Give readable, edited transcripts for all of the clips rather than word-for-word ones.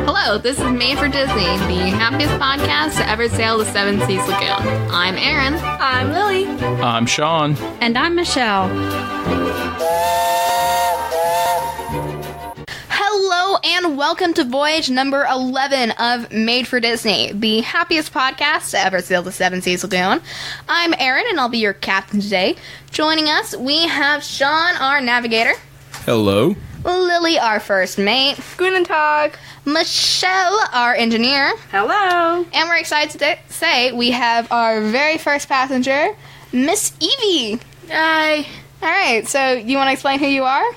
Hello, this is Made for Disney, the happiest podcast to ever sail the Seven Seas Lagoon. I'm Erin. I'm Lily. I'm Sean. And I'm Michelle. Hello and welcome to voyage number 11 of Made for Disney, the happiest podcast to ever sail the Seven Seas Lagoon. I'm Erin and I'll be your captain today. Joining us, we have Sean, our navigator. Hello. Lily, our first mate. Guten Tag. Michelle, our engineer. Hello. And we're excited to say we have our very first passenger, Miss Evie. Hi. Alright, so you want to explain who you are?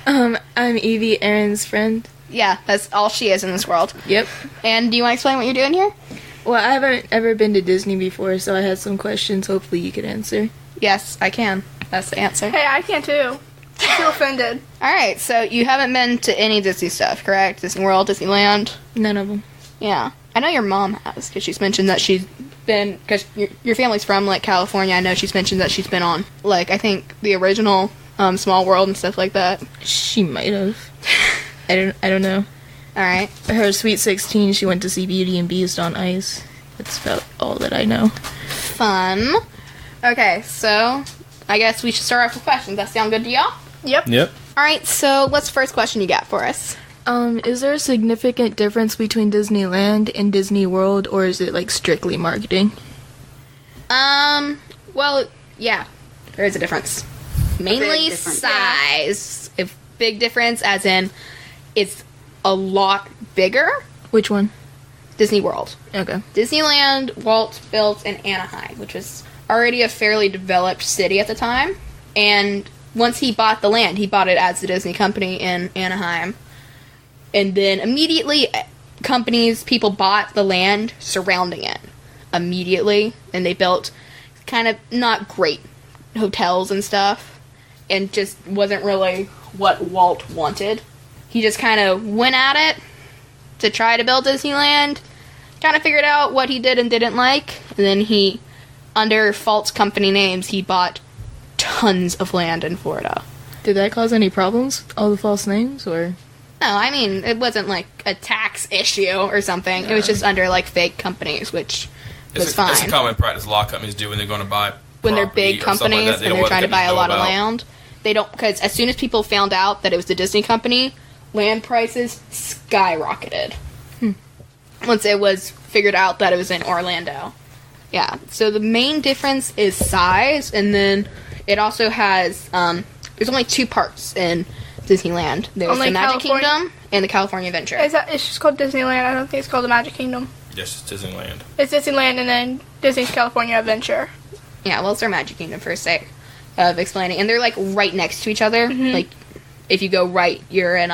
I'm Evie, Erin's friend. Yeah, that's all she is in this world. Yep. And do you want to explain what you're doing here? Well, I haven't ever been to Disney before, so I had some questions. Hopefully you could answer. Yes, I can. That's the answer. Hey, I can too. I feel offended. Alright, so you haven't been to any Disney stuff, correct? Disney World, Disneyland? None of them. Yeah. I know your mom has, because she's mentioned that she's been, because your family's from, like, California. I know she's mentioned that she's been on, like, I think the original Small World and stuff like that. She might have. I don't know. Alright. Her Sweet 16, she went to see Beauty and Beast on ice. That's about all that I know. Fun. Okay, so I guess we should start off with questions. That sound good to y'all? Yep. Alright, so what's the first question you got for us? Is there a significant difference between Disneyland and Disney World, or is it, like, strictly marketing? Well, yeah, there is a difference. Mainly difference. size. A big difference, as in, it's a lot bigger. Which one? Disney World. Okay. Disneyland, Walt built in Anaheim, which was already a fairly developed city at the time. And once he bought the land, he bought it as the Disney company in Anaheim. And then immediately, people bought the land surrounding it. Immediately. And they built kind of not great hotels and stuff. And just wasn't really what Walt wanted. He just kind of went at it to try to build Disneyland. Kind of figured out what he did and didn't like. And then he, under false company names, he bought tons of land in Florida. Did that cause any problems? All the false names, or? No, I mean, it wasn't like a tax issue or something. It was just under like fake companies, which was fine. It's a common practice a lot of companies do when they're going to buy When they're big companies like that, and they're trying to buy a lot of land. They don't, because as soon as people found out that it was the Disney company, land prices skyrocketed. Once it was figured out that it was in Orlando. Yeah, so the main difference is size, and then it also has, there's only two parts in Disneyland. There's Only the Magic California? Kingdom and the California Adventure. It's just called Disneyland. I don't think it's called the Magic Kingdom. Yes, it's Disneyland. It's Disneyland and then Disney's California Adventure. Yeah, well, it's their Magic Kingdom for sake of explaining. And they're, like, right next to each other. Mm-hmm. Like, if you go right, you're in,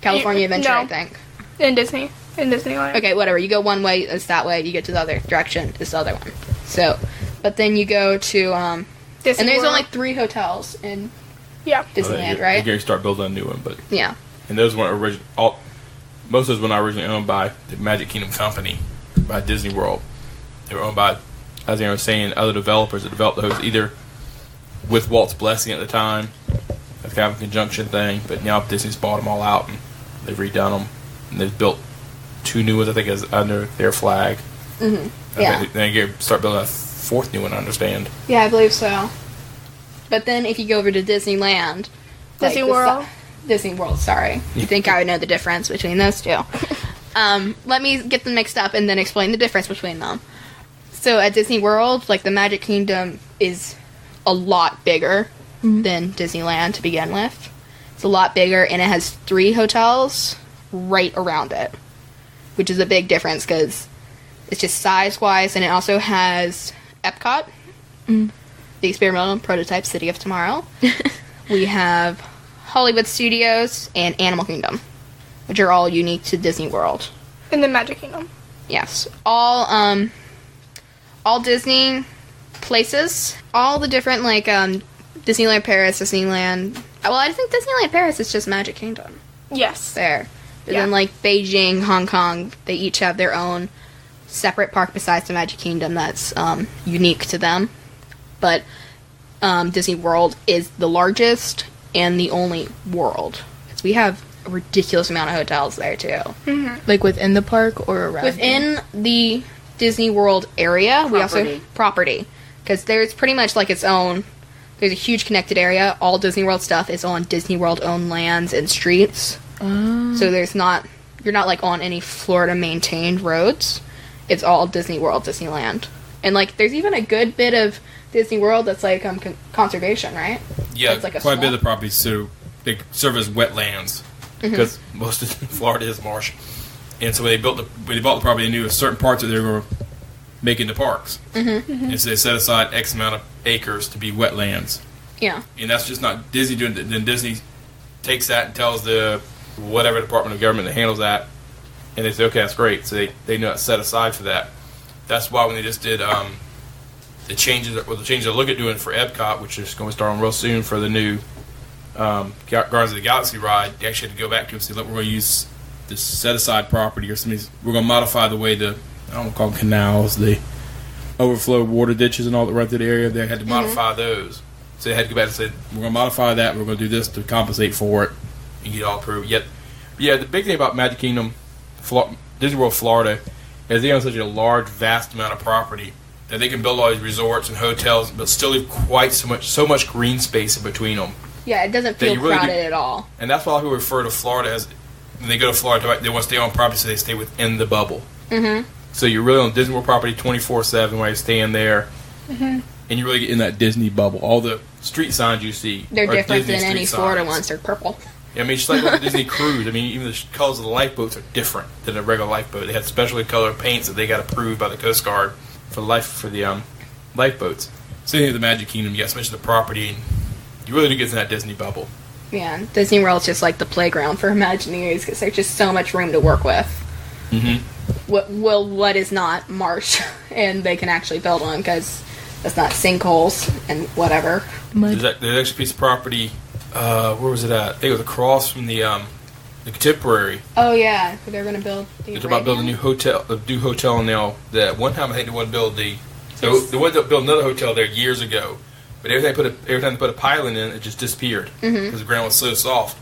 California Adventure, no. I think. In Disneyland. Okay, whatever. You go one way, it's that way. You get to the other direction, it's the other one. So, but then you go to, Disney and there's World. only 3 hotels in Yeah. Disneyland, They're right? going to start building a new one, but Yeah. and those weren't most of those were not originally owned by the Magic Kingdom company, by Disney World. They were owned by, as I was saying, other developers that developed those either with Walt's blessing at the time, as kind of a conjunction thing. But now Disney's bought them all out and they've redone them, and they've built 2 new ones, I think, as under their flag. Mm-hmm. Yeah. Then they start building a 4th new one, I understand. Yeah, I believe so. But then if you go over to Disneyland... Disney the World. Disney World, sorry. You think I would know the difference between those two. Let me get them mixed up and then explain the difference between them. So at Disney World, like, the Magic Kingdom is a lot bigger than Disneyland to begin with. It's a lot bigger, and it has 3 hotels right around it, which is a big difference because it's just size-wise, and it also has Epcot, the experimental prototype City of Tomorrow. We have Hollywood Studios and Animal Kingdom, which are all unique to Disney World. In the Magic Kingdom. Yes. All Disney places, all the different, like, Disneyland Paris, Disneyland... Well, I think Disneyland Paris is just Magic Kingdom. Yes. There. But Yeah. then, like, Beijing, Hong Kong, they each have their own separate park besides the Magic Kingdom that's unique to them. But Disney World is the largest and the only world. we have a ridiculous amount of hotels there too. Like within the park or around? Within the Disney World area, we also property, because there's pretty much like its own. There's a huge connected area. All Disney World stuff is on Disney World owned lands and streets. So you're not like on any Florida maintained roads. It's all Disney World, Disneyland. And like there's even a good bit of Disney World that's like conservation, right? Yeah, like quite a bit of the properties so they serve as wetlands because most of Florida is marsh. And so when they bought the property, they knew certain parts that they were making the parks. And so they set aside X amount of acres to be wetlands. Yeah. And that's just not Disney doing it. Then Disney takes that and tells the whatever department of government that handles that, and they say, okay, that's great. So they know it's set aside for that. That's why when they just did the changes they're looking at doing for Epcot, which is going to start on real soon for the new Guardians of the Galaxy ride, they actually had to go back to and say, look, we're going to use this set-aside property, or we're going to modify the way I don't want to call them canals, the overflow water ditches and all that right through the area. They had to modify those. So they had to go back and say, we're going to modify that, we're going to do this to compensate for it, and get it all approved. Yet, yeah, the big thing about Magic Kingdom, Disney World Florida, is they own such a large, vast amount of property that they can build all these resorts and hotels, but still leave quite so much green space in between them. Yeah, it doesn't feel really crowded at all. And that's why a lot of people refer to Florida as, when they go to Florida, they want to stay on property, so they stay within the bubble. So you're really on Disney World property 24/7 while you're staying there, and you really get in that Disney bubble. All the street signs you see they're are different Disney than any street Florida signs. ones. They're purple. I mean, it's just like on a Disney cruise. I mean, even the colors of the lifeboats are different than a regular lifeboat. They had specially colored paints that they got approved by the Coast Guard for the lifeboats. Same thing with the Magic Kingdom. You got so much of the property, and you really do get in that Disney bubble. Yeah, Disney World's just like the playground for Imagineers because there's just so much room to work with. What is not marsh, and they can actually build on because that's not sinkholes and whatever. There's actually a piece of property. Where was it at? I think it was across from the Contemporary. Oh yeah, they're going to build. They're about building a new hotel now. That one time I think they wanted to build they wanted to build another hotel there years ago, but every time they put a pilot in, it just disappeared because the ground was so soft.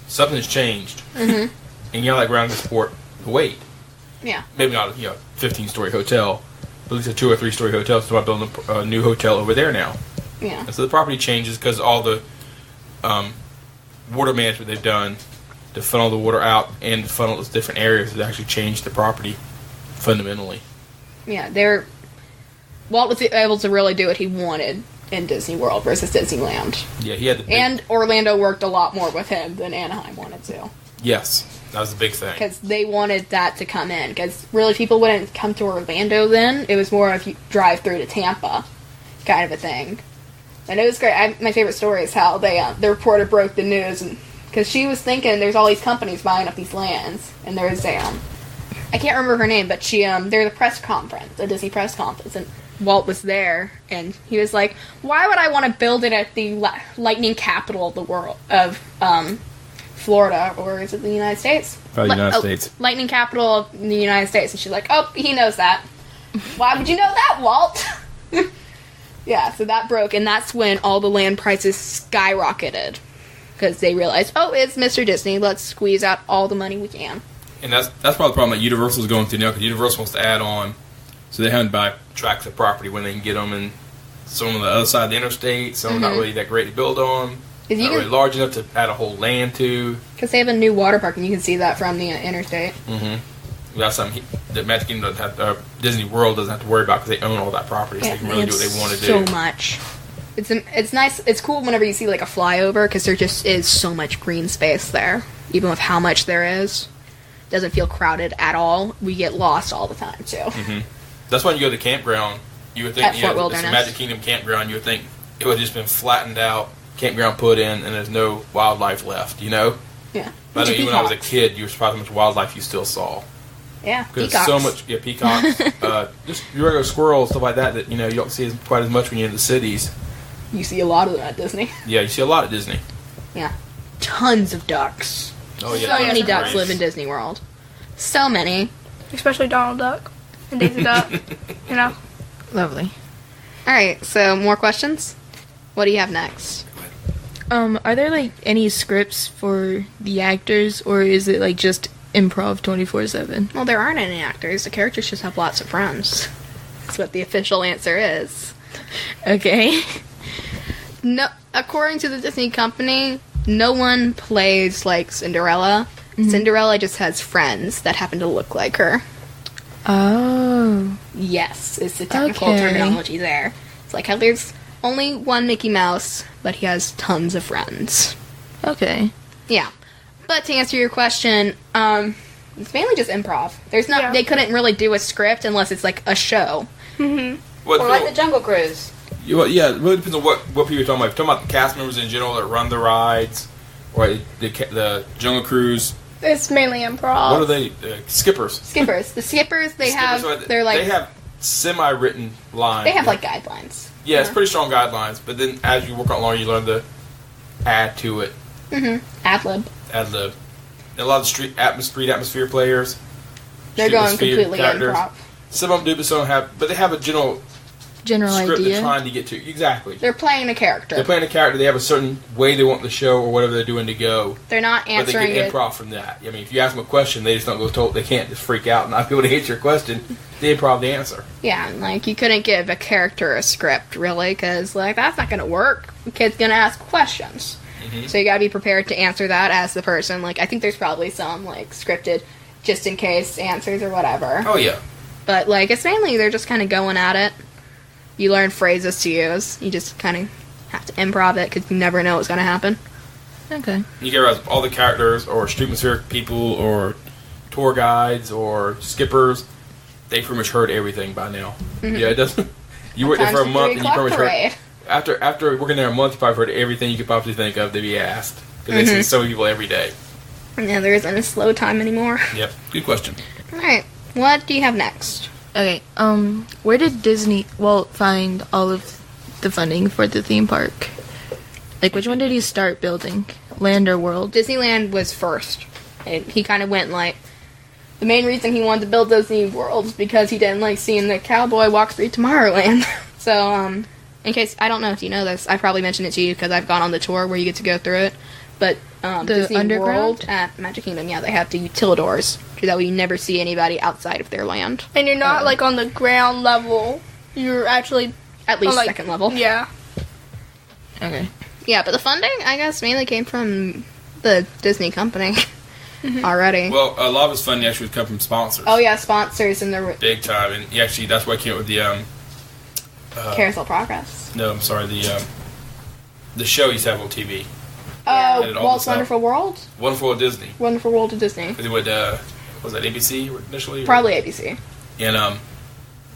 Something has changed, and like ground can support the weight. Yeah, maybe not 15-story hotel, but at least a 2 or 3 story hotel. So I'm building a new hotel over there now. Yeah, and so the property changes because all the water management they've done to funnel the water out and funnel it to different areas has actually changed the property fundamentally. Yeah, Walt was able to really do what he wanted in Disney World versus Disneyland. Yeah, he had and Orlando worked a lot more with him than Anaheim wanted to. Yes, that was the big thing. Because they wanted that to come in. Because really, people wouldn't come to Orlando then. It was more of you drive through to Tampa kind of a thing. And it was great. My favorite story is how the reporter broke the news, and because she was thinking there's all these companies buying up these lands, and there's I can't remember her name, but they're the press conference, a Disney press conference, and Walt was there, and he was like, "Why would I want to build it at the lightning capital of the world of Florida, or is it the United States? United States. Lightning capital of the United States." And she's like, "Oh, he knows that. Why would you know that, Walt?" Yeah, so that broke, and that's when all the land prices skyrocketed. Because they realized, oh, it's Mr. Disney, let's squeeze out all the money we can. And that's probably the problem that Universal's going through now, because Universal wants to add on, so they have to buy tracts of property when they can get them, and some on the other side of the interstate, some are not really that great to build on, not really large enough to add a whole land to. Because they have a new water park, and you can see that from the interstate. That's something that Magic Kingdom doesn't have, Disney World doesn't have to worry about because they own all that property, so they can really do what they want to do. So much. It's nice. It's cool whenever you see like a flyover because there just is so much green space there, even with how much there is. It doesn't feel crowded at all. We get lost all the time too. That's why when you go to the campground, you would think At Fort Wilderness. It's a Magic Kingdom campground. You would think it would have just been flattened out, campground put in, and there's no wildlife left. Yeah. But even when I was a kid, you were surprised how much wildlife you still saw. Yeah, because so much peacocks, just your regular squirrels, stuff like that you don't see quite as much when you're in the cities. You see a lot of them at Disney. Yeah, you see a lot at Disney. Yeah, tons of ducks. Oh yeah, so many ducks live in Disney World. So many, especially Donald Duck and Daisy Duck. Lovely. All right, so more questions. What do you have next? Are there like any scripts for the actors, or is it like just improv 24/7? Well, there aren't any actors. The characters just have lots of friends. That's what the official answer is. Okay. No, according to the Disney company, no one plays like Cinderella. Cinderella just has friends that happen to look like her. Oh. Yes, is the technical Okay. terminology there. It's like how there's only one Mickey Mouse, but he has tons of friends. Okay. Yeah. But to answer your question, it's mainly just improv. There's not. Yeah. They couldn't really do a script unless it's like a show. What, Or like the Jungle Cruise. yeah, it really depends on what people you're talking about. If you're talking about the cast members in general that run the rides, or the Jungle Cruise. It's mainly improv. What are they? Skippers. Skippers. The skippers, they have. They're like. they have semi-written lines. They have like guidelines. Yeah, it's pretty strong guidelines. But then as you work on longer, you learn to add to it. Ad lib. Ad lib. And a lot of street atmosphere players. They're street going atmosphere completely characters. improv. Some of them do, but some don't have. But they have a general script idea. they're trying to get to. Exactly. They're playing a character. They're playing a character. They have a certain way they want the show or whatever they're doing to go. They're not But they answering get it. improv from that. I mean, if you ask them a question, they just don't go told. They can't just freak out and not be able to answer your question. They improv the answer. Yeah, and, like, you couldn't give a character a script, really, because, like, that's not going to work. The kid's going to ask questions. So you got to be prepared to answer that as the person. Like, I think there's probably some, like, scripted just in case answers or whatever. Oh yeah. But, like, it's mainly they're just kind of going at it. You learn phrases to use. You just kind of have to improv it because you never know what's going to happen. Okay. You can realize all the characters or street atmospheric people or tour guides or skippers, they pretty much heard everything by now. Yeah, it doesn't. You worked there for a Sometimes month the and you 3 pretty much o'clock heard. parade. After working there a month, you probably heard everything you could possibly think of to be asked. Because they see so many people every day. Yeah, there isn't a slow time anymore. Yep. Good question. Alright, what do you have next? Okay. Where did Disney Walt find all of the funding for the theme park? Like, which one did he start building? Land or World? Disneyland was first. And he kind of went like, the main reason he wanted to build Disney World is because he didn't like seeing the cowboy walk through Tomorrowland. So, in case, I don't know if you know this, I probably mentioned it to you because I've gone on the tour where you get to go through it. But, Disney underground? World at Magic Kingdom, yeah, they have the utilidors. So that way you never see anybody outside of their land. And you're not like on the ground level. You're actually At least like, second level. Yeah. Okay. Yeah, but the funding, I guess, mainly came from the Disney company already. Well, a lot of his funding actually would come from sponsors. Oh, yeah, sponsors and the Big time. And he actually, that's why he came up with the, Carousel Progress. no, I'm sorry, the show he used to have on TV. Oh, Did it all Walt's this out. Wonderful World? Wonderful World Disney. Wonderful World of Disney. Because he would, was that ABC initially? Probably ABC. And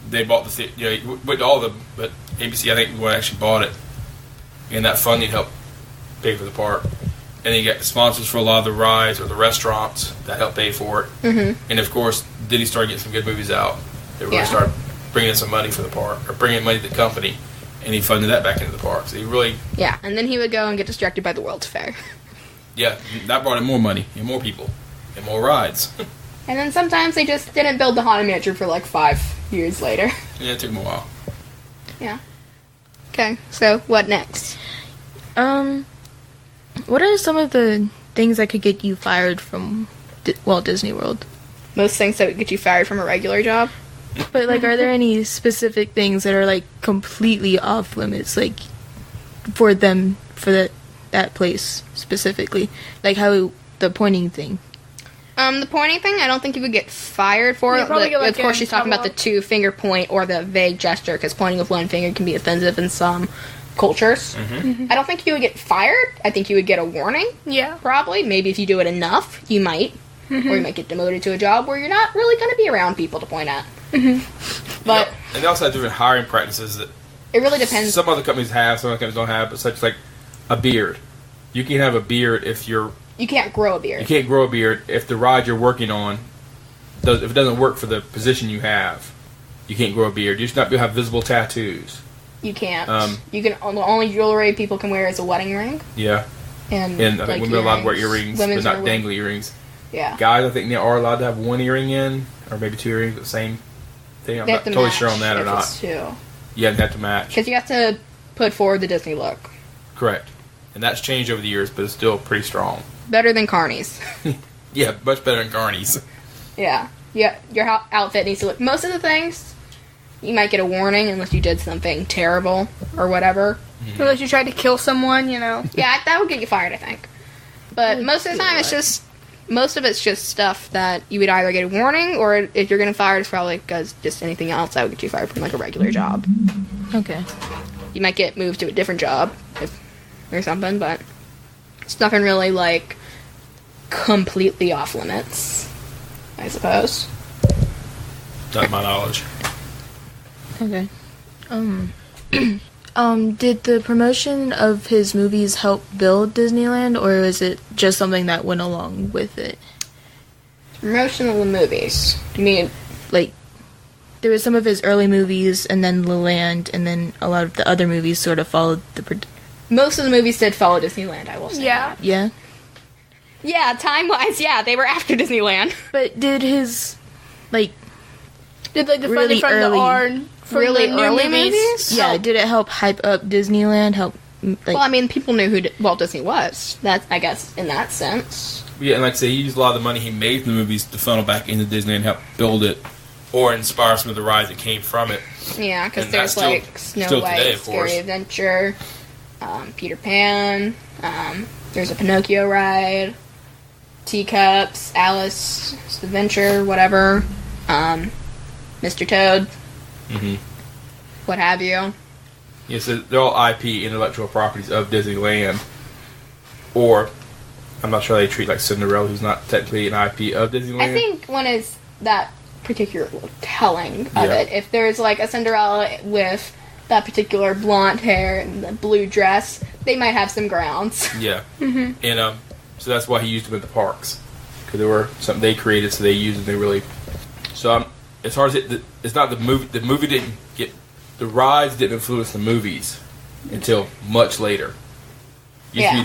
they bought the he went to all of them, but ABC I think one actually bought it, and that funding helped pay for the park. And then you got sponsors for a lot of the rides or the restaurants that helped pay for it. Mm-hmm. And of course, then he started getting some good movies out. They really Yeah. started bringing in some money for the park, or bringing money to the company, and he funded that back into the park. So he really, Yeah, and then he would go and get distracted by the World's Fair. yeah, that brought in more money and more people and more rides. And then sometimes they just didn't build the Haunted Mansion for like 5 years later. Yeah, it took him a while. Yeah. Okay, so what next? What are some of the things that could get you fired from Walt Disney World? Most things that would get you fired from a regular job? But, like, are there any specific things that are, like, completely off limits, like, for them, for that place specifically? Like, how the pointing thing. The pointing thing, I don't think you would get fired for You'd it. probably get, like, Of course, in she's talking about the trouble. 2-finger point or the vague gesture, because pointing with one finger can be offensive in some cultures. I don't think you would get fired. I think you would get a warning, Yeah. probably. Maybe if you do it enough, you might. Or you might get demoted to a job where you're not really going to be around people to point at. But And they also have different hiring practices that it really depends. some other companies have, some other companies don't have, but such like a beard. You can have a beard if you You can't grow a beard. can't grow a beard if the ride you're working on if it doesn't work for the position you have. You can't grow a beard. You should not be able to have visible tattoos. You can't. Um, You can. The only jewelry people can wear is a wedding ring. Yeah, And and I think like, women are allowed to wear earrings, but Women's not are allowed- dangly earrings. Yeah. Guys, I think they are allowed to have one earring in, or maybe 2 earrings, the same thing. I'm They not have to totally match sure on that or if not. it's two. Yeah, they have to match. Because you have to put forward the Disney look. Correct. And that's changed over the years, but it's still pretty strong. Better than Carney's. Yeah, much better than Carney's. Yeah. Yeah, your outfit needs to look... Most of the things, you might get a warning unless you did something terrible or whatever. Unless you tried to kill someone, you know. Yeah, that would get you fired, I think. But most of the time, it's just... Most of it's just stuff that you would either get a warning, or if you're getting fired, it's probably because just anything else that would get you fired from, like, a regular job. Okay. You might get moved to a different job or something, but it's nothing really, like, completely off limits, I suppose. Not to my knowledge. Okay. Did the promotion of his movies help build Disneyland, or was it just something that went along with it? Promotion of the movies. You mean... Like, there was some of his early movies, and then La Land, and then a lot of the other movies sort of followed the... Most of the movies did follow Disneyland, I will say. Yeah. Yeah? Yeah, time-wise, yeah, they were after Disneyland. But did his, like... Did like the Really funding from early- the ARN for Really the new early movies? movies? Yeah, did it help hype up Disneyland? Like, Well, I mean, people knew who Walt Disney was. That's, I guess, in that sense. Yeah, and like I say, he used a lot of the money he made from the movies to funnel back into Disney and help build it, or inspire some of the rides that came from it. Yeah, because And there's, that's still- like, Snow still White, today, of course. Scary Adventure, Peter Pan, there's a Pinocchio ride, Teacups, Alice's Adventure, whatever, Mr. Toad, what have you. Yeah, so they're all IP, intellectual properties of Disneyland. Or, I'm not sure they treat like Cinderella, who's not technically an IP of Disneyland. I think one is that particular telling of Yeah. it. If there's like a Cinderella with that particular blonde hair and the blue dress, they might have some grounds. Yeah. And so that's why he used them at the parks. Because they were something they created, so they used it, they really... So as far as it's not the movie didn't get... The rides didn't influence the movies until much later. Used to be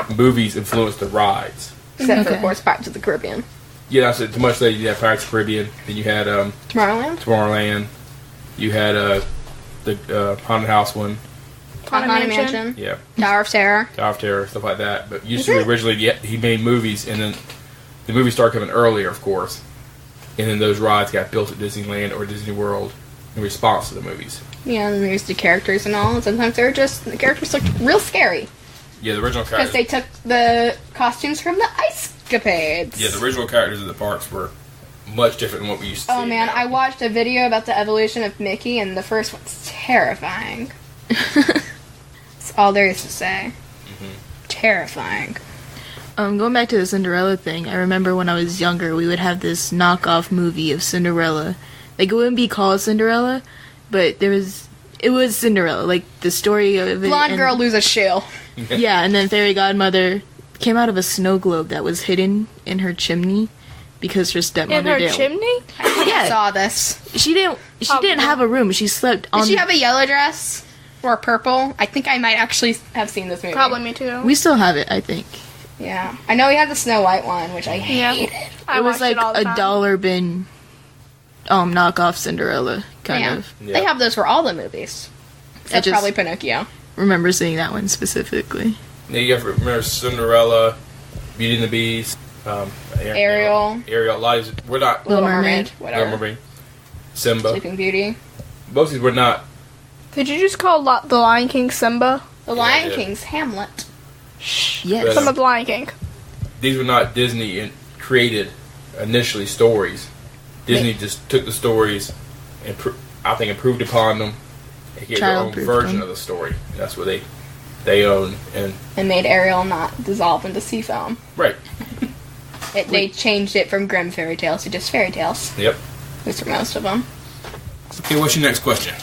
the movies influenced the rides. Except for, Okay. of course, Pirates of the Caribbean. Yeah, that's it. Too much later, you had Pirates of the Caribbean, then you had Tomorrowland? Tomorrowland, you had the Haunted House one, Haunted Mansion. yeah, Tower of Terror. Tower of Terror, stuff like that. But usually originally he made movies, and then the movies started coming earlier, of course, and then those rides got built at Disneyland or Disney World in response to the movies. Yeah, and there's the characters and all. And sometimes the characters looked real scary. Yeah, the original Because characters. they took the costumes from the Ice Capades. Yeah, the original characters at the parks were much different than what we used to see. Oh man, now. I watched a video about the evolution of Mickey, and the first one's terrifying. That's all there is to say. Terrifying. Going back to the Cinderella thing, I remember when I was younger, we would have this knockoff movie of Cinderella. Like, it wouldn't be called Cinderella, but it was Cinderella. Like, the story of it. Blonde and- girl lose a shoe. Yeah, and then Fairy Godmother came out of a snow globe that was hidden in her chimney because her stepmother In her didn't. chimney? I saw this. She didn't have a room. She slept on. Did she have a yellow dress? Or purple? I think I might actually have seen this movie. Probably me too. We still have it, I think. Yeah. I know we had the Snow White one, which I Yeah. hated. I It was watched like it all the a time. dollar bin knockoff Cinderella kind Yeah. of. Yeah. They have those for all the movies. Except just- probably Pinocchio. Remember seeing that one specifically. Now you have to remember Cinderella, Beauty and the Beast, Ariel. Ariel. A lot of these, we're not. Little Mermaid. Mermaid. Whatever. Little Mermaid, Simba. Sleeping Beauty. Most of these were not. Did you just call The Lion King Simba? The Yeah, Lion yeah. King's Hamlet. Yes. Simba the Lion King. These were not Disney created initially stories. Disney just took the stories and I think improved upon them and gave their own Child-proofed version them. of the story. That's what they own and And made Ariel not dissolve into sea foam. right. They changed it from grim fairy tales to just fairy tales. Yep. At least for most of them. Okay, what's your next question?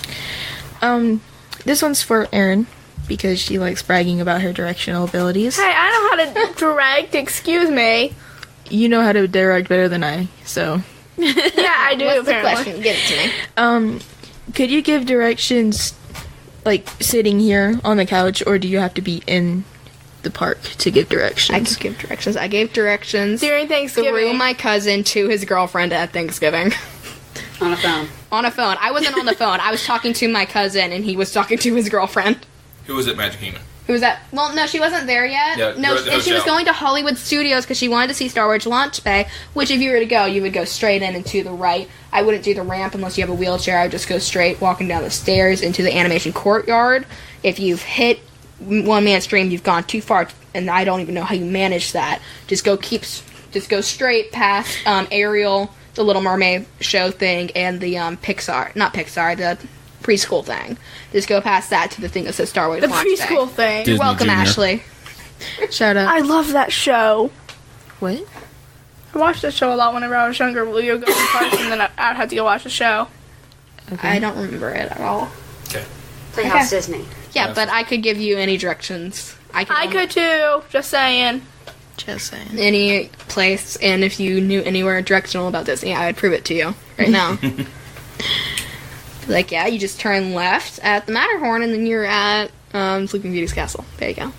This one's for Erin because she likes bragging about her directional abilities. Hey, I know how to direct, excuse me. You know how to direct better than I, so. Yeah, I do, What's the apparently. question? Give it to me. Could you give directions, like, sitting here on the couch, or do you have to be in the park to give directions? I could give directions. I gave directions During Thanksgiving. through my cousin to his girlfriend at Thanksgiving. On a phone. On a phone. I wasn't on the phone. I was talking to my cousin, and he was talking to his girlfriend. Who was it, Magic Kingdom? Who was that? Well, no, she wasn't there yet. Yeah, no, you're at the and she was hotel. going to Hollywood Studios because she wanted to see Star Wars Launch Bay, which if you were to go, you would go straight in and to the right. I wouldn't do the ramp unless you have a wheelchair. I would just go straight, walking down the stairs into the animation courtyard. If you've hit one man stream, you've gone too far, and I don't even know how you manage that. Just go straight past Ariel, the Little Mermaid show thing, and the not Pixar, the preschool thing. Just go past that to the thing that says Star Wars The Launch Bay. preschool thing. Disney Welcome, Junior. Ashley. Shout out. I love that show. What? I watched the show a lot whenever I was younger. We would go to parks and then I'd have to go watch the show. Okay. I don't remember it at all. Okay. Playhouse Disney. Yeah, Yes. but I could give you any directions. I could too. Just saying. Just saying. Any place, and if you knew anywhere directional about Disney, I would prove it to you right now. Like, yeah, you just turn left at the Matterhorn, and then you're at Sleeping Beauty's castle. There you go.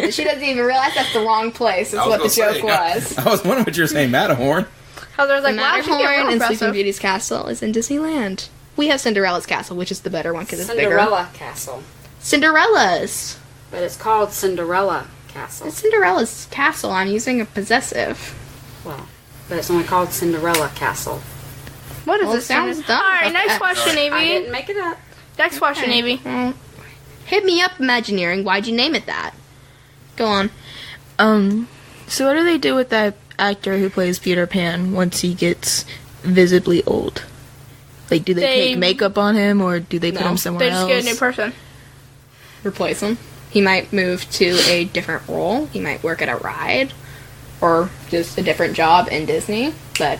She doesn't even realize that's the wrong place. Is what the joke was. I was wondering what you were saying, Matterhorn. How there's The like, wow, she get Matterhorn real and Sleeping impressive. Beauty's castle is in Disneyland. We have Cinderella's castle, which is the better one because it's bigger. Cinderella Castle. Cinderella's. But it's called Cinderella Castle. It's Cinderella's castle. I'm using a possessive. Well, but it's only called Cinderella Castle. What is Well, it this? sounds dumb. Alright, next question, I didn't Evie. make it up. Next question, Evie. Well, hit me up, Imagineering. Why'd you name it that? Go on. So what do they do with that actor who plays Peter Pan once he gets visibly old? Like, do they They- take makeup on him, or do they put No. him They somewhere just else? get a new person. Replace him. He might move to a different role. He might work at a ride, or just a different job in Disney. But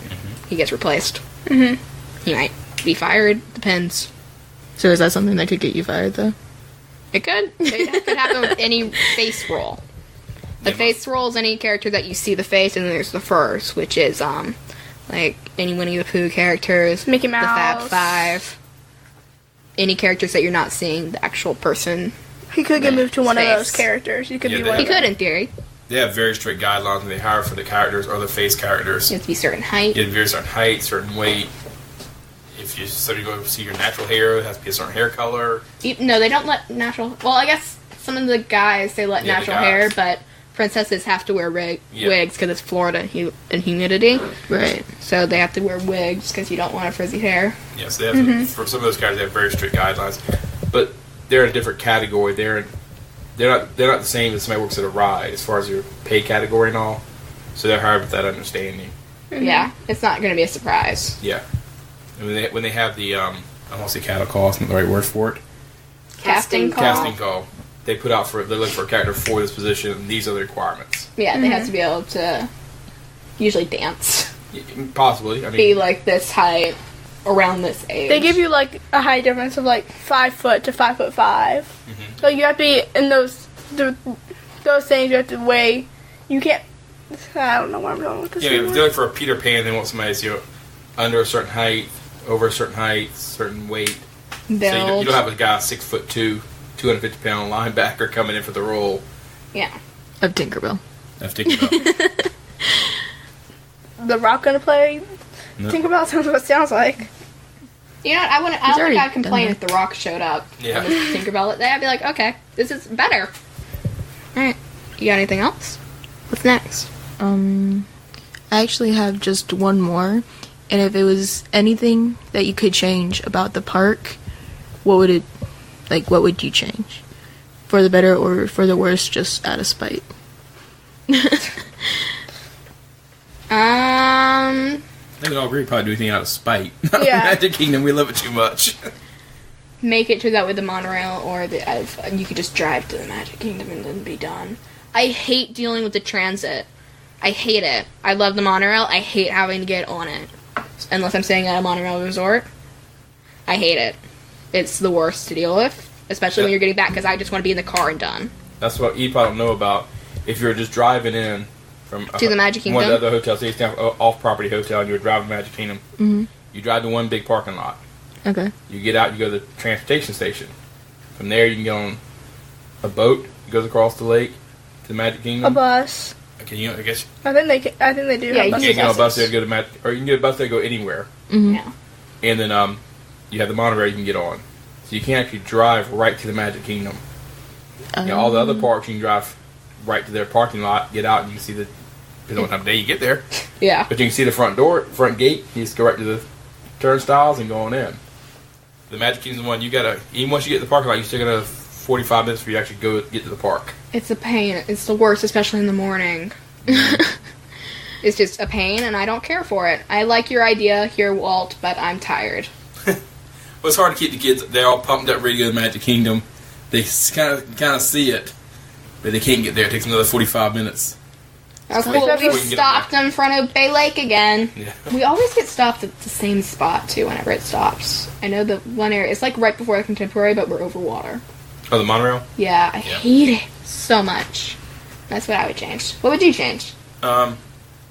he gets replaced. Mhm. He might be fired. Depends. So is that something that could get you fired, though? It could. It could happen with any face role. The face role is any character that you see the face, and then there's the furs, which is like any Winnie the Pooh characters, Mickey the Fab Mouse. Five, any characters that you're not seeing the actual person. He could get moved to one of Face. those characters. You could Yeah, be they- one He of them. could, in theory. They have very strict guidelines when they hire for the characters or the face characters. You have to be certain height. You have to be a certain height, certain weight. If you go see your natural hair, it has to be a certain hair color. No, they don't let natural. Well, I guess some of the guys they let Yeah, the natural hair, guys. but princesses have to wear Yeah. wigs because it's Florida and humidity. Right. So they have to wear wigs because you don't want a frizzy hair. Yes, they have for some of those characters, they have very strict guidelines. But they're in a different category. They're not the same as somebody who works at a ride as far as your pay category and all. So they're hired with that understanding. Yeah, it's not going to be a surprise. Yeah. And when they have the I won't say cattle call, it's not the right word for it. Casting call. Casting call. They put out they look for a character for this position, and these are the requirements. Yeah, they have to be able to usually dance, Possibly, I mean, Mm-hmm. be like this height, around this age. They give you like a height difference of like 5 foot to 5'5". Mm-hmm. So you have to be in those things. You have to weigh. You can't. I don't know where I'm going with this. yeah, if anymore. they're looking for a Peter Pan, they want somebody that's under a certain height, over a certain height, certain weight. build. So you don't have a guy 6'2", 250-pound linebacker coming in for the role. Yeah. Of Tinkerbell. That's Tinkerbell. The Rock gonna play. No. Tinkerbell sounds what it sounds like. You know what? I don't He's think already I'd complain done if The Rock showed up. Yeah. On this Tinkerbell day. I'd be like, okay, this is better. Alright. You got anything else? What's next? I actually have just one more, and if it was anything that you could change about the park, what would you change? For the better or for the worse, just out of spite? I think we all agree probably do anything out of spite. Yeah. Magic Kingdom, we love it too much. Make it to that with the monorail, or you could just drive to the Magic Kingdom and then be done. I hate dealing with the transit. I hate it. I love the monorail. I hate having to get on it. Unless I'm staying at a monorail resort. I hate it. It's the worst to deal with. Especially when you're getting back, because I just want to be in the car and done. That's what you probably don't know about. If you're just driving in from To the Magic one of the Kingdom? other hotels, say it's down off-property hotel, and you're driving Magic Kingdom, you drive to one big parking lot. Okay. You get out, you go to the transportation station. From there, you can get on a boat that goes across the lake to the Magic A Kingdom. bus. Okay, I guess I think they. I think they do. Yeah, have you you buses. can get on a bus buses. there to go to Magic, or you can get a bus there to go anywhere. Yeah. And then you have the monorail you can get on. So you can actually drive right to the Magic Kingdom All the other parks, you can drive right to their parking lot, get out, and you can see depending on what time of day you get there. Yeah. But you can see the front gate. You just go right to the turnstiles and go on in. The Magic Kingdom one, even once you get to the parking lot, you still got 45 minutes before you actually get to the park. It's a pain. It's the worst, especially in the morning. It's just a pain, and I don't care for it. I like your idea here, Walt, but I'm tired. Well, it's hard to keep the kids. They're all pumped up ready to go to the Magic Kingdom. They kind of see it, but they can't get there. It takes another 45 minutes. Oh, cool. We stopped in front of Bay Lake again. Yeah. We always get stopped at the same spot, too, whenever it stops. I know the one area, it's like right before the Contemporary, but we're over water. Oh, the monorail? Yeah, I hate it so much. That's what I would change. What would you change?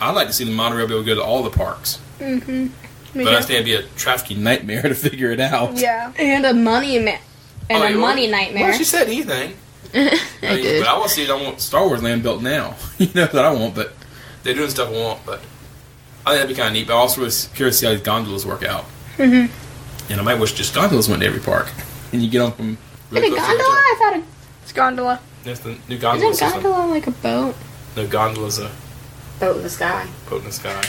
I'd like to see the monorail be able to go to all the parks. Mm-hmm. But I understand it'd be a traffic nightmare to figure it out. Yeah. And a money nightmare. Well, she said anything. I did. But I want to see it. I want Star Wars Land built now. That I want, but they're doing stuff I want. But I think that'd be kind of neat. But I also was curious to see how these gondolas work out. Mm-hmm. And I might wish just gondolas went to every park. And you get on from... Is it a gondola? I thought It's gondola. That's the new gondola Isn't system. gondola like a boat? No, gondola's a Boat in the sky. boat in the sky.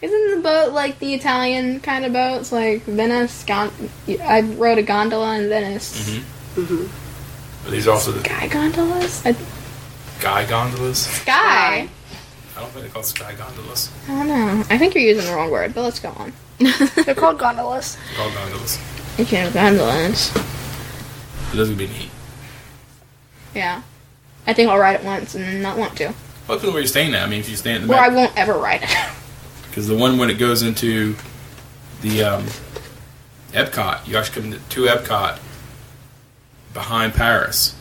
Isn't the boat like the Italian kind of boats, like Venice? I rode a gondola in Venice. Mm-hmm. Mm-hmm. But these are also the Sky gondolas? sky gondolas. Sky? I don't think they're called sky gondolas. I don't know. I think you're using the wrong word, but let's go on. They're called gondolas. They're called gondolas. You can't have gondolas. But those would be neat. Yeah. I think I'll ride it once and then not want to. Well, depends on where you're staying at. I mean, if you stay in the Or I won't ever ride it. Because the one when it goes into the Epcot, you actually come to Epcot behind Paris.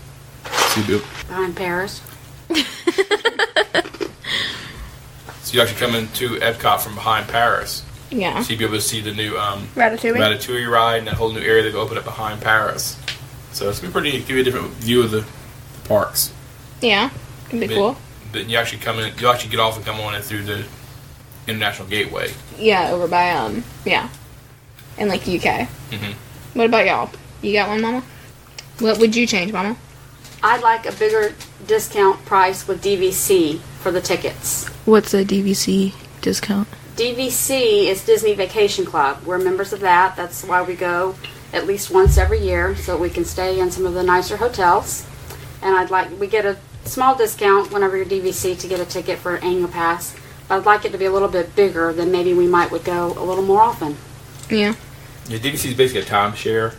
So Behind Paris. you actually come into Epcot from behind Paris. Yeah. So you'd be able to see the new Ratatouille. ride and that whole new area they've opened up behind Paris. So it's going to be pretty, give you a different view of the parks. Yeah. Can be cool. But you actually you'll actually get off and come on in through the International Gateway. Yeah, over by, yeah. In, like, the UK. Mm-hmm. What about y'all? You got one, Mama? What would you change, Mama? I'd like a bigger discount price with DVC for the tickets. What's a DVC discount? DVC is Disney Vacation Club. We're members of that. That's why we go at least once every year so we can stay in some of the nicer hotels. And we get a small discount whenever you're DVC to get a ticket for an annual pass. But I'd like it to be a little bit bigger than maybe we would go a little more often. Yeah. Yeah, DVC is basically a timeshare.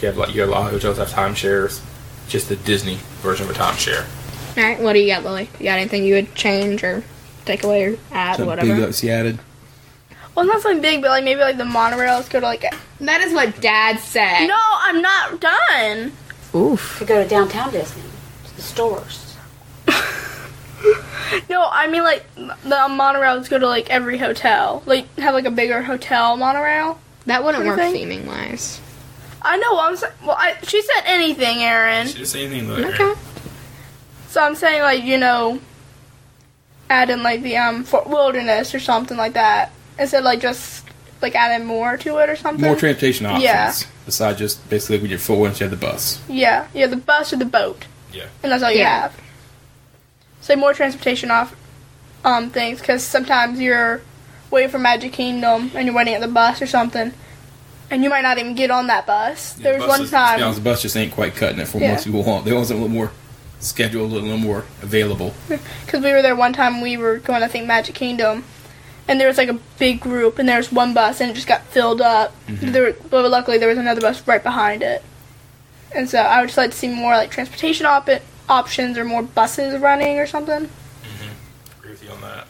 You have a lot of hotels have timeshares. Just the Disney version of a timeshare. Alright, what do you got, Lily? You got anything you would change or take away or add, Something whatever? big that she added. Well, not something big, but like maybe like the monorail. Let's go to like. That is what Dad said. No, I'm not done. Oof. To go to downtown Disney, to the stores. No, I mean like the monorail. Let's go to like every hotel. Like have like a bigger hotel monorail. That wouldn't Sort of work thing? theming wise. I know. I'm saying. Well, she said anything, Erin. She didn't say anything though. Okay. So I'm saying like add in like the Fort Wilderness or something like that instead of like just like adding more to it or something. More transportation options. Yeah. Besides just basically with your foot once you have the bus. Yeah, the bus or the boat, Yeah. and that's all you Yeah. have. So more transportation off things because sometimes you're waiting for Magic Kingdom and you're waiting at the bus or something, and you might not even get on that bus. There was one To be time. honest, the bus just ain't quite cutting it for what Yeah. most people want. They want something a little more scheduled, a little more available. Because we were there one time, we were going to think Magic Kingdom, and there was like a big group, and there was one bus, and it just got filled up. Mhm. But luckily, there was another bus right behind it. And so I would just like to see more like transportation options or more buses running or something. Agree with you on that.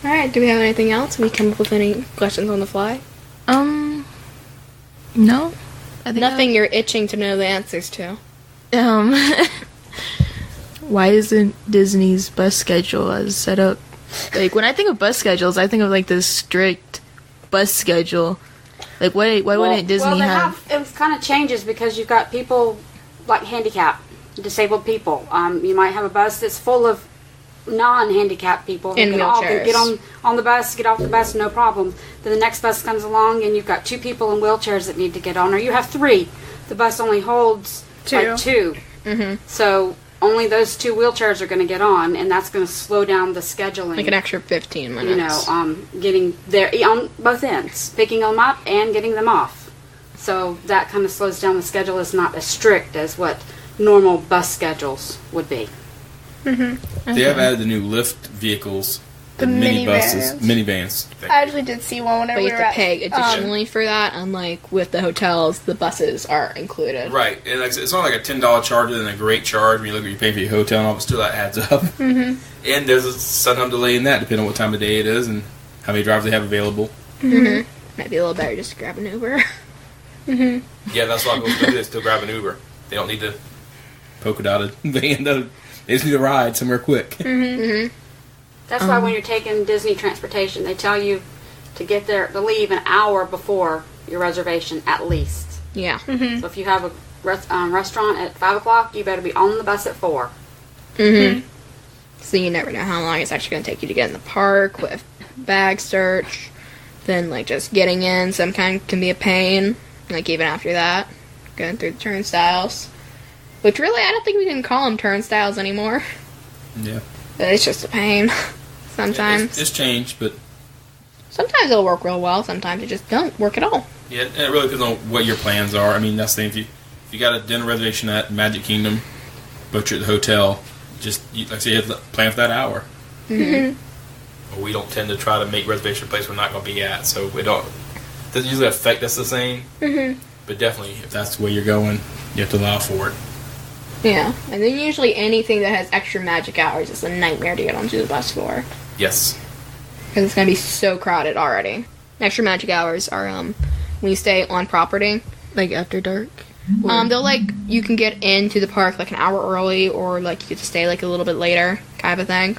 Alright, do we have anything else? Have we come up with any questions on the fly? No. I think Nothing you're itching to know the answers to. Why isn't Disney's bus schedule as set up? Like, when I think of bus schedules, I think of, like, this strict bus schedule. Like, why wouldn't Disney have... It kind of changes because you've got people like handicapped, disabled people. You might have a bus that's full of non-handicapped people who In can all wheelchairs. get on the bus, get off the bus, no problem. Then the next bus comes along and you've got 2 people in wheelchairs that need to get on, or you have 3. The bus only holds Two. Two. Mm-hmm. So only those 2 wheelchairs are going to get on, and that's going to slow down the scheduling. Like an extra 15 minutes. You know, getting there on both ends, picking them up and getting them off. So that kind of slows down the schedule. Is not as strict as what normal bus schedules would be. Mm-hmm. They have added the new lift vehicles, The minibuses, minivans. minivans. I actually did see one whenever But we you were have to at, pay additionally for that, unlike with the hotels, the buses are included. Right, and like I said, it's only like a $10 charge and a great charge when you look at what you're paying for your hotel and all, but still that adds up. Mm-hmm. And there's a sometimes delay in that, depending on what time of day it is and how many drivers they have available. Mm-hmm. Might be a little better just to grab an Uber. Mm-hmm. Yeah, that's why people do this. Still grab an Uber. They don't need to poke it out of van. They just need a ride somewhere quick. Mm-hmm. That's why when you're taking Disney transportation, they tell you to get there, to leave an hour before your reservation at least. Yeah. Mm-hmm. So if you have a restaurant at 5 o'clock, you better be on the bus at 4. Mm-hmm. So you never know how long it's actually going to take you to get in the park with bag search. Then, like, just getting in sometimes can be a pain. Like, even after that, going through the turnstiles. Which, really, I don't think we can call them turnstiles anymore. Yeah. But it's just a pain. Sometimes. It's changed, but Sometimes it'll work real well. Sometimes it just don't work at all. yeah, and it really depends on what your plans are. I mean, that's the thing. If you got a dinner reservation at Magic Kingdom, book you at the hotel, just, like I say, you have to plan for that hour. Mm-hmm. We don't tend to try to make reservation a place we're not going to be at, so it doesn't usually affect us the same. Mm-hmm. But definitely, if that's where you're going, you have to allow for it. Yeah. And then usually anything that has extra magic hours is a nightmare to get onto the bus for. Yes. Because it's going to be so crowded already. Extra magic hours are when you stay on property. Like after dark? They'll you can get into the park like an hour early, or like you get to stay like a little bit later, kind of a thing.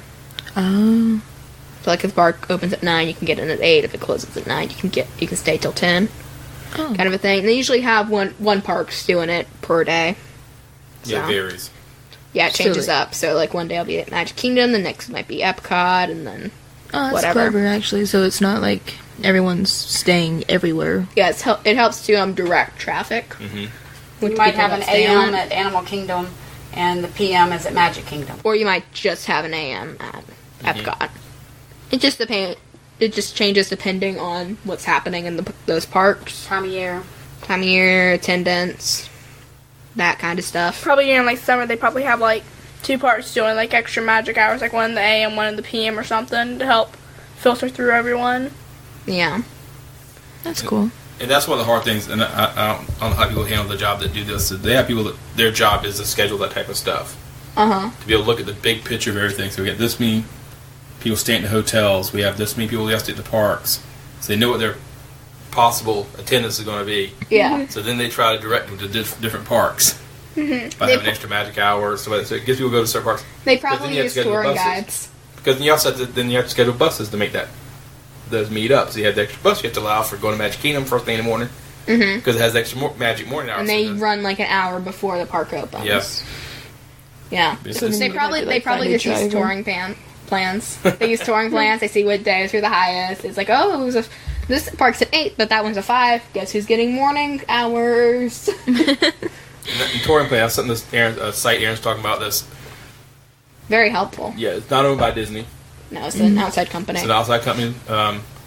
Oh. So like if the park opens at 9, you can get in at 8. If it closes at 9, you can stay till 10. Oh. Kind of a thing. And they usually have one park's doing it per day. Yeah, So, it varies. yeah, it changes So, up. So like one day I'll be at Magic Kingdom, the next might be Epcot, and then Oh, that's whatever. clever, actually. So it's not like everyone's staying everywhere. Yeah, it helps to direct traffic. Mm-hmm. with You might people have that an stay AM on. at Animal Kingdom, and the PM is at Magic Kingdom. Or you might just have an AM at Epcot. It just changes depending on what's happening in those parks. Time of year. Time of year, attendance, that kind of stuff. Probably during like summer, they probably have like 2 parts doing like extra magic hours, like one in the AM, one in the PM, or something to help filter through everyone. Yeah. That's cool. And that's one of the hard things, and I don't know how people handle the job that do this. They have people that their job is to schedule that type of stuff. Uh-huh. To be able to look at the big picture of everything. So we get this many people staying in the hotels. We have this many people who have to stay at the parks. So they know what their possible attendance is going to be. Yeah. So then they try to direct them to different parks. Mm-hmm. By having extra magic hours. So it gets people to go to certain parks. They But then probably you have use to schedule touring buses. guides. Because then you also have to schedule buses to make those meet up. So you have the extra bus you have to allow for going to Magic Kingdom first thing in the morning. Mm-hmm. Because it has extra magic morning hours. And they So run like an hour before the park opens. Yeah. Yeah. So They then probably you have to, like, probably find a just use driver. touring plans. They use touring plans. They see what days are the highest. It's like, oh, this park's at 8, but that one's at 5. Guess who's getting morning hours? And touring plan, that's something this site Erin's talking about. This, Very helpful. yeah, it's not owned by Disney. No, it's an outside company. It's an outside company.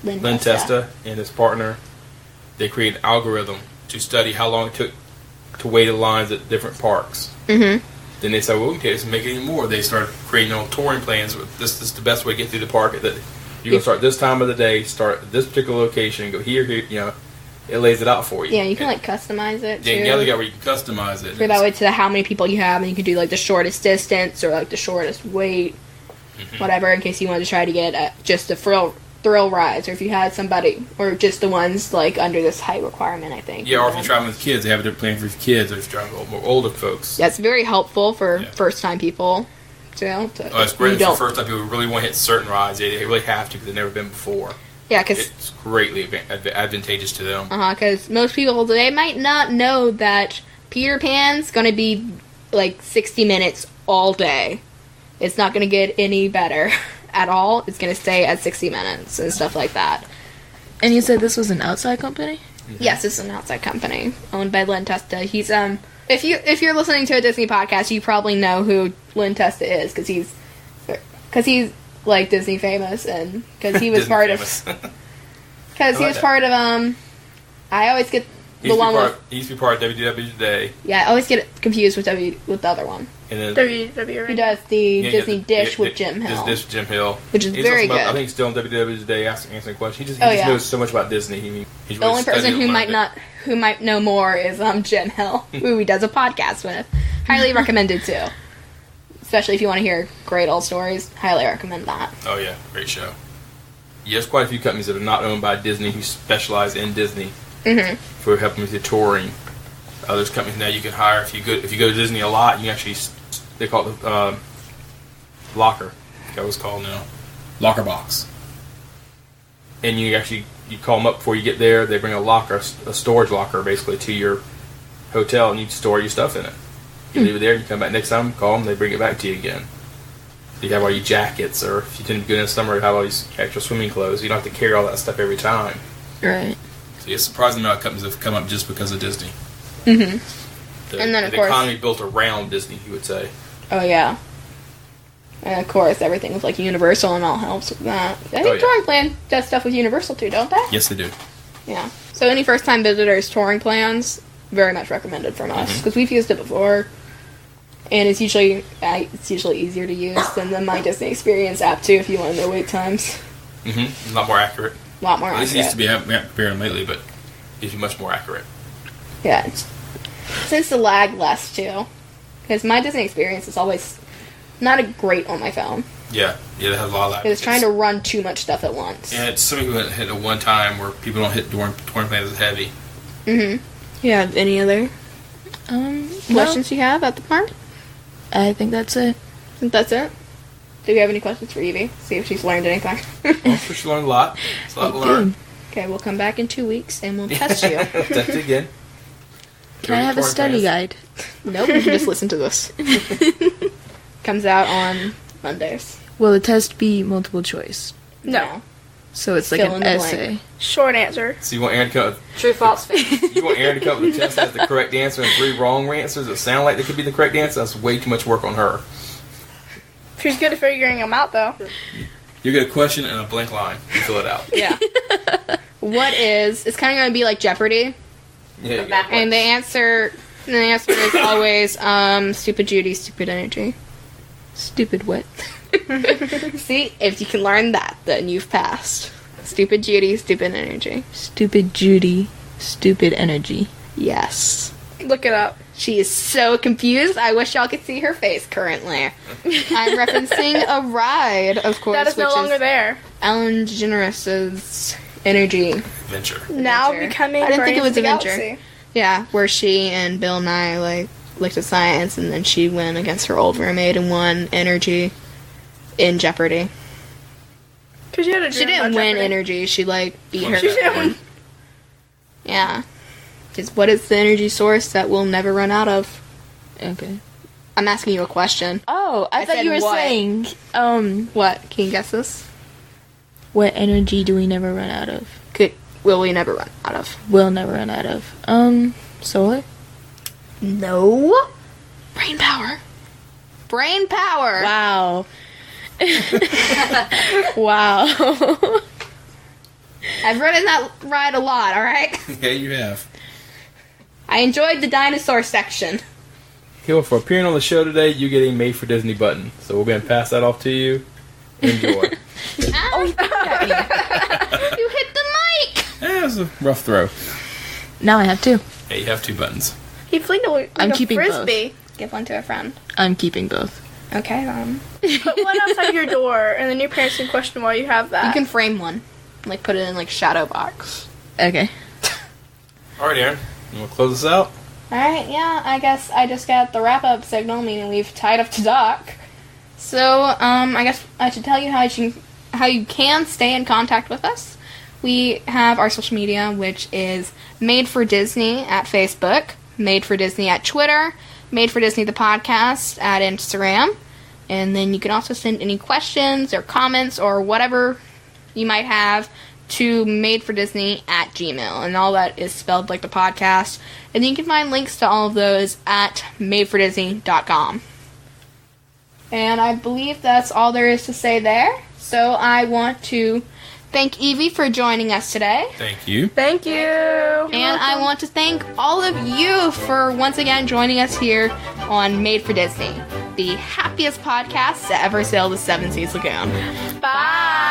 Lynn Testa and his partner, they create an algorithm to study how long it took to wait in lines at different parks. Mm-hmm. Then they said, well, we can take this and make it even more. They started creating their own touring plans. This is the best way to get through the park. That you're going to start this time of the day, start at this particular location, go here, it lays it out for you. Yeah, you can like customize it too. Yeah, the other guy where you can customize it. For that way to how many people you have, and you can do like the shortest distance or like the shortest wait, whatever, in case you wanted to try to get just the thrill rides, or if you had somebody, or just the ones like under this height requirement, I think. Yeah, or if you're traveling with kids, they have a different plan for your kids, or if you're traveling with more older folks. That's very helpful for Yeah. first-time people, too. Oh, it's great for first time people who really want to hit certain rides. They really have to because they've never been before. Yeah, because It's greatly advantageous to them. most people, they might not know that Peter Pan's going to be like 60 minutes all day. It's not going to get any better at all. It's going to stay at 60 minutes and stuff like that. And you said this was an outside company? Yes, it's an outside company owned by Lynn Testa. He's If you're listening to a Disney podcast, you probably know who Lynn Testa is because he's like Disney famous and because he was Disney part famous. because he was part of I always get He the used to one be part- with he used to be part of WDW Today, I always get it confused with the other one. and then WWE. He does the yeah, Disney the- Dish the- with Jim Hill. Dish with Jim Hill, Which is He's very also about- good. I think he's still on WDW Today answering questions. He just Oh, yeah. knows so much about Disney. He's The really only person studied who and might learned who might know more is Jim Hill, who he does a podcast with. Highly recommended too. Especially if you want to hear great old stories, highly recommend that. it. Oh yeah, great show. Yeah, there's quite a few companies that are not owned by Disney who specialize in Disney for helping with your touring. There's companies now you can hire if you go to Disney a lot. You can actually they call it the locker. I forgot what it's called now. Locker box. And you call them up before you get there. They bring a storage locker basically to your hotel, and you store your stuff in it. You leave it there, and you come back next time, call them, they bring it back to you again. You have all your jackets, or if you tend to go in the summer, you have all these extra swimming clothes. You don't have to carry all that stuff every time. Right. So it's surprising amount of companies have come up just because of Disney. Mm-hmm. And then, of the course- economy built around Disney, you would say. Oh yeah. And of course, everything with like Universal and all helps with that. I think yeah. Touring Plan does stuff with Universal too, don't they? Yes, they do. Yeah. So any first-time visitors, touring plans very much recommended from us because we've used it before, and it's usually easier to use than the My Disney Experience app too if you want to know wait times. Mm-hmm. A lot more accurate. A lot more At least it accurate. used to be, I haven't prepared them lately, but gives you much more accurate. Yeah. Since the lag less too, because My Disney Experience is always not great on my phone. Yeah, they have a lot of that. It's trying to run too much stuff at once. And it's some people that hit at one time where people don't hit touring plans as heavy. Mm-hmm. You have any other questions you have at the park? I think that's it. I think that's it. Do we have any questions for Evie? See if she's learned anything. Well, she learned a lot. It's a lot to learn. Okay, we'll come back in 2 weeks and we'll test you. Test it again. Can I have a study guide? Nope, you can just listen to this. Comes out on Mondays. Will the test be multiple choice? No. So it's like Fill in an the blank. essay. Short answer. So you want Erin to come up, True, false, fake. you want Erin to come up with a test that has the correct answer and 3 wrong answers that sound like they could be the correct answer? That's way too much work on her. She's good at figuring them out, though. You get a question and a blank line. You fill it out. Yeah. It's kind of going to be like Jeopardy. Yeah, you Back- go. And the answer is always, stupid Judy, stupid energy. Stupid what? See, if you can learn that, then you've passed. Stupid Judy, stupid energy. Stupid Judy. Stupid energy. Yes. Look it up. She is so confused. I wish y'all could see her face currently. I'm referencing a ride, of course, That is no which longer there. Ellen DeGeneres' Energy. Venture. Now Adventure. becoming I didn't think it was Guardians of the Adventure. Galaxy. Yeah, where she and Bill Nye looked at science, and then she went against her old roommate and won Energy in Jeopardy. Because you had a She dream didn't about win Jeopardy. Energy. She beat her. She didn't. Yeah. Because what is the energy source that we'll never run out of? Okay. I'm asking you a question. Oh, I thought said you were what? saying, What? Can you guess this? what energy do we never run out of? Will we never run out of? Will never run out of. Solar? No. Brain power. Brain power. Wow. Wow. I've ridden that ride a lot, alright? Yeah, you have. I enjoyed the dinosaur section. Okay, well, for appearing on the show today, you get a Made for Disney button. So we're going to pass that off to you. Enjoy. Ow. You hit the mic! That was a rough throw. Now I have two. Yeah, you have 2 buttons. He flinged a, I'm a keeping frisbee. Give one to a friend. I'm keeping both. Okay, Put one outside your door, and then your parents can question why you have that. You can frame one. Put it in, shadow box. Okay. All right, Erin. You want to close this out? Alright, yeah, I guess I just got the wrap-up signal, meaning we've tied up to dock. So, I guess I should tell you how you can stay in contact with us. We have our social media, which is Made for Disney at Facebook, Made for Disney at Twitter, Made for Disney the podcast at Instagram, and then you can also send any questions or comments or whatever you might have to madefordisney@gmail, and all that is spelled like the podcast. And you can find links to all of those at madefordisney.com. And I believe that's all there is to say there. So I want to thank Evie for joining us today. Thank you. Thank you. And I want to thank all of you for once again joining us here on Made for Disney, the happiest podcast to ever sail the Seven Seas Lagoon. Bye.